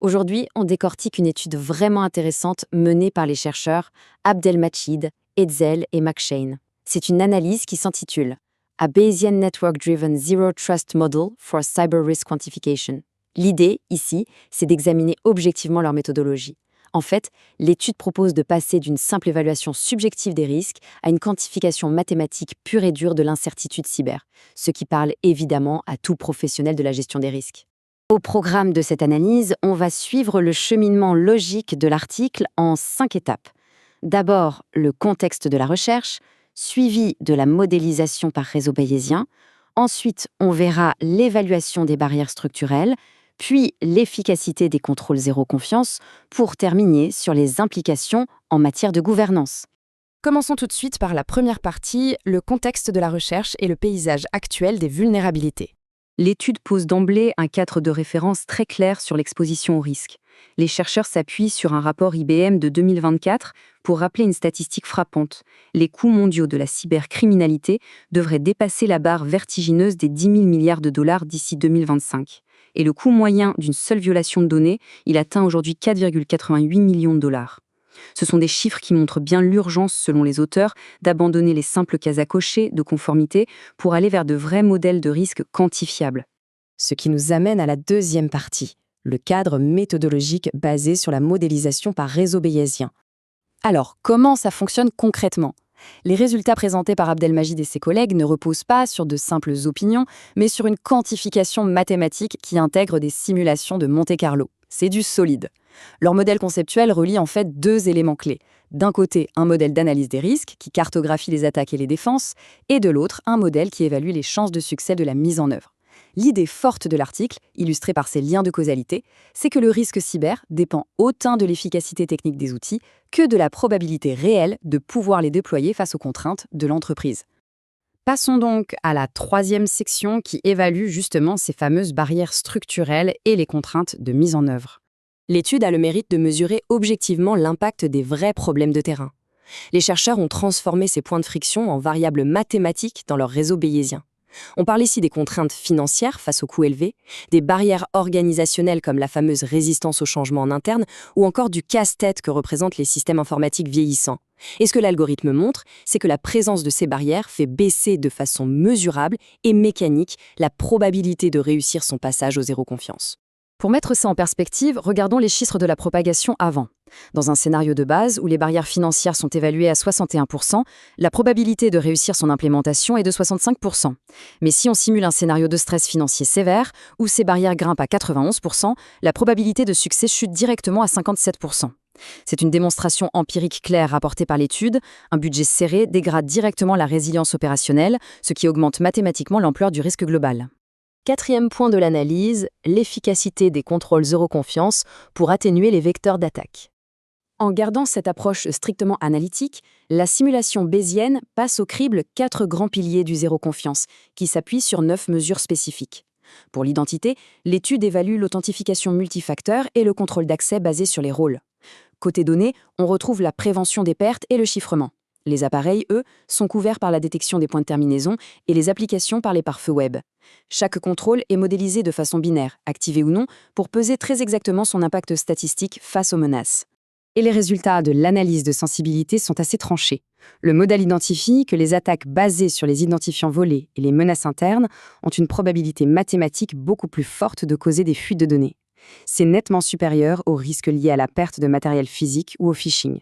Aujourd'hui, on décortique une étude vraiment intéressante menée par les chercheurs Abdelmajid, Hetzel et McShane. C'est une analyse qui s'intitule A Bayesian Network-Driven Zero Trust Model for Cyber Risk Quantification. L'idée, ici, c'est d'examiner objectivement leur méthodologie. En fait, l'étude propose de passer d'une simple évaluation subjective des risques à une quantification mathématique pure et dure de l'incertitude cyber, ce qui parle évidemment à tout professionnel de la gestion des risques. Au programme de cette analyse, on va suivre le cheminement logique de l'article en 5 étapes. D'abord, le contexte de la recherche, suivi de la modélisation par réseau bayésien. Ensuite, on verra l'évaluation des barrières structurelles, puis l'efficacité des contrôles zéro confiance, pour terminer sur les implications en matière de gouvernance. Commençons tout de suite par la première partie, le contexte de la recherche et le paysage actuel des vulnérabilités. L'étude pose d'emblée un cadre de référence très clair sur l'exposition au risque. Les chercheurs s'appuient sur un rapport IBM de 2024 pour rappeler une statistique frappante. Les coûts mondiaux de la cybercriminalité devraient dépasser la barre vertigineuse des 10 000 milliards de dollars d'ici 2025. Et le coût moyen d'une seule violation de données, il atteint aujourd'hui 4,88 millions de dollars. Ce sont des chiffres qui montrent bien l'urgence, selon les auteurs, d'abandonner les simples cases à cocher de conformité pour aller vers de vrais modèles de risque quantifiables. Ce qui nous amène à la deuxième partie, le cadre méthodologique basé sur la modélisation par réseau bayésien. Alors, comment ça fonctionne concrètement ? Les résultats présentés par Abdelmajid et ses collègues ne reposent pas sur de simples opinions, mais sur une quantification mathématique qui intègre des simulations de Monte-Carlo. C'est du solide. Leur modèle conceptuel relie en fait deux éléments clés. D'un côté, un modèle d'analyse des risques qui cartographie les attaques et les défenses, et de l'autre, un modèle qui évalue les chances de succès de la mise en œuvre. L'idée forte de l'article, illustrée par ses liens de causalité, c'est que le risque cyber dépend autant de l'efficacité technique des outils que de la probabilité réelle de pouvoir les déployer face aux contraintes de l'entreprise. Passons donc à la troisième section qui évalue justement ces fameuses barrières structurelles et les contraintes de mise en œuvre. L'étude a le mérite de mesurer objectivement l'impact des vrais problèmes de terrain. Les chercheurs ont transformé ces points de friction en variables mathématiques dans leur réseau bayésien. On parle ici des contraintes financières face aux coûts élevés, des barrières organisationnelles comme la fameuse résistance au changement en interne, ou encore du casse-tête que représentent les systèmes informatiques vieillissants. Et ce que l'algorithme montre, c'est que la présence de ces barrières fait baisser de façon mesurable et mécanique la probabilité de réussir son passage au zéro confiance. Pour mettre ça en perspective, regardons les chiffres de la propagation avant. Dans un scénario de base où les barrières financières sont évaluées à 61%, la probabilité de réussir son implémentation est de 65%. Mais si on simule un scénario de stress financier sévère, où ces barrières grimpent à 91%, la probabilité de succès chute directement à 57%. C'est une démonstration empirique claire rapportée par l'étude. Un budget serré dégrade directement la résilience opérationnelle, ce qui augmente mathématiquement l'ampleur du risque global. Quatrième point de l'analyse, l'efficacité des contrôles zéro confiance pour atténuer les vecteurs d'attaque. En gardant cette approche strictement analytique, la simulation bayésienne passe au crible 4 grands piliers du zéro confiance, qui s'appuient sur 9 mesures spécifiques. Pour l'identité, l'étude évalue l'authentification multifacteur et le contrôle d'accès basé sur les rôles. Côté données, on retrouve la prévention des pertes et le chiffrement. Les appareils, eux, sont couverts par la détection des points de terminaison et les applications par les pare-feux web. Chaque contrôle est modélisé de façon binaire, activé ou non, pour peser très exactement son impact statistique face aux menaces. Et les résultats de l'analyse de sensibilité sont assez tranchés. Le modèle identifie que les attaques basées sur les identifiants volés et les menaces internes ont une probabilité mathématique beaucoup plus forte de causer des fuites de données. C'est nettement supérieur aux risques liés à la perte de matériel physique ou au phishing.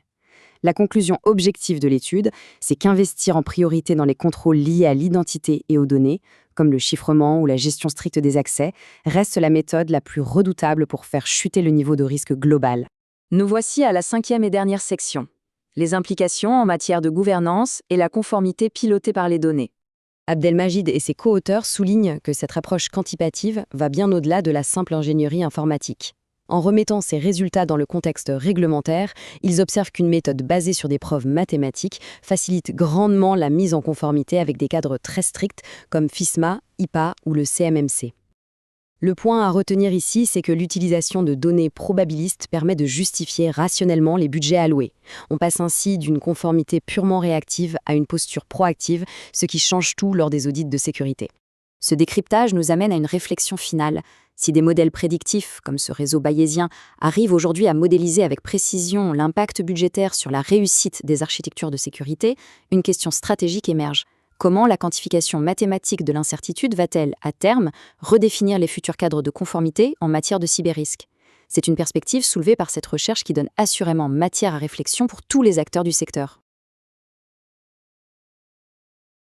La conclusion objective de l'étude, c'est qu'investir en priorité dans les contrôles liés à l'identité et aux données, comme le chiffrement ou la gestion stricte des accès, reste la méthode la plus redoutable pour faire chuter le niveau de risque global. Nous voici à la 5e et dernière section, les implications en matière de gouvernance et la conformité pilotée par les données. Abdelmajid et ses co-auteurs soulignent que cette approche quantitative va bien au-delà de la simple ingénierie informatique. En remettant ces résultats dans le contexte réglementaire, ils observent qu'une méthode basée sur des preuves mathématiques facilite grandement la mise en conformité avec des cadres très stricts comme FISMA, IPA ou le CMMC. Le point à retenir ici, c'est que l'utilisation de données probabilistes permet de justifier rationnellement les budgets alloués. On passe ainsi d'une conformité purement réactive à une posture proactive, ce qui change tout lors des audits de sécurité. Ce décryptage nous amène à une réflexion finale. Si des modèles prédictifs, comme ce réseau bayésien, arrivent aujourd'hui à modéliser avec précision l'impact budgétaire sur la réussite des architectures de sécurité, une question stratégique émerge. Comment la quantification mathématique de l'incertitude va-t-elle, à terme, redéfinir les futurs cadres de conformité en matière de cyberrisque ? C'est une perspective soulevée par cette recherche qui donne assurément matière à réflexion pour tous les acteurs du secteur.